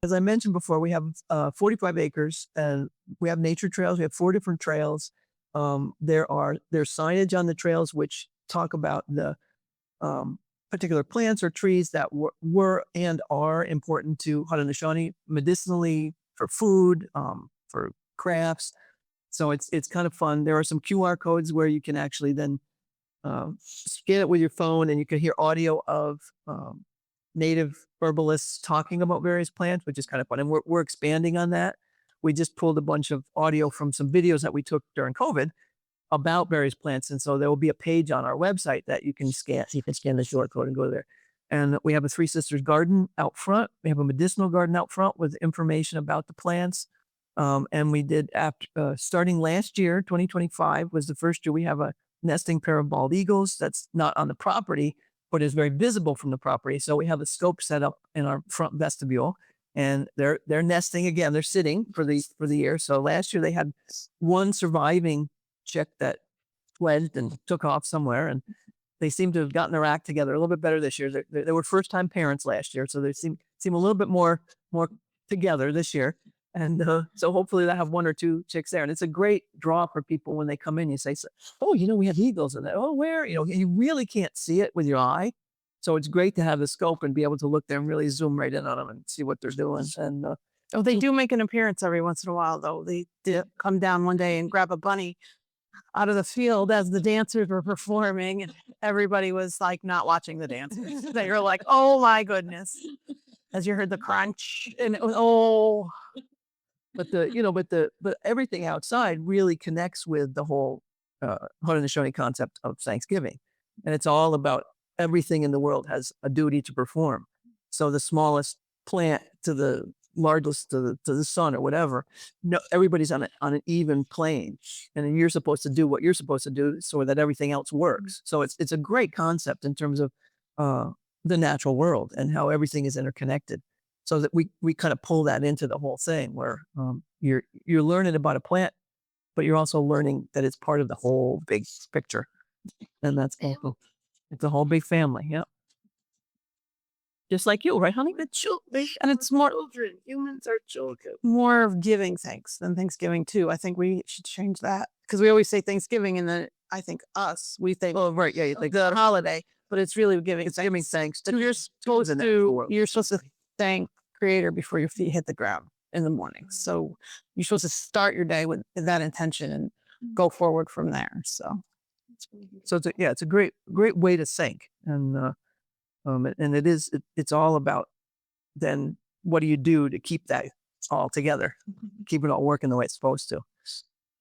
As I mentioned before, we have 45 acres and we have nature trails. We have 4 different trails. There's signage on the trails which talk about the particular plants or trees that were and are important to Haudenosaunee medicinally, for food, for crafts. So it's kind of fun. There are some QR codes where you can actually then scan it with your phone, and you can hear audio of native herbalists talking about various plants, which is kind of fun. And we're expanding on that. We just pulled a bunch of audio from some videos that we took during COVID about various plants. And so there will be a page on our website that you can scan. So you can scan the QR code and go there. And we have a Three Sisters garden out front. We have a medicinal garden out front with information about the plants. And we did, after starting last year, 2025 was the first year we have a nesting pair of bald eagles that's not on the property, but is very visible from the property. So we have a scope set up in our front vestibule, and they're nesting again. They're sitting for the year. So last year they had one surviving chick that fledged and took off somewhere, and they seem to have gotten their act together a little bit better this year. They were first time parents last year, so they seem a little bit more together this year. And so hopefully they'll have 1 or 2 chicks there. And it's a great draw for people when they come in. You say, oh, we have eagles in there. Oh, where? You really can't see it with your eye. So it's great to have the scope and be able to look there and really zoom right in on them and see what they're doing. And Oh, they do make an appearance every once in a while, though. They did come down one day and grab a bunny out of the field as the dancers were performing, and everybody was like not watching the dancers. They were like, "Oh my goodness!" As you heard the crunch, and it was, oh, but everything outside really connects with the whole Haudenosaunee concept of Thanksgiving, and it's all about everything in the world has a duty to perform. So the smallest plant to the largest to the sun or whatever, no, everybody's on an even plane, and then you're supposed to do what you're supposed to do so that everything else works. So it's a great concept in terms of the natural world and how everything is interconnected. So that we kind of pull that into the whole thing where you're learning about a plant, but you're also learning that it's part of the whole big picture, and that's cool. It's a whole big family. Yeah, just like you, right, honey? the children, and it's more children. Humans are children. More of giving thanks than Thanksgiving too. I think we should change that, because we always say Thanksgiving, and then I think we think Oh, right. Yeah, like the holiday, but it's really giving. it's giving thanks to You're supposed the natural to world. you're supposed to thank Creator before your feet hit the ground in the morning. So you're supposed to start your day with that intention and go forward from there. So It's a great way to think, and it's all about then what do you do to keep that all together, keep it all working the way it's supposed to.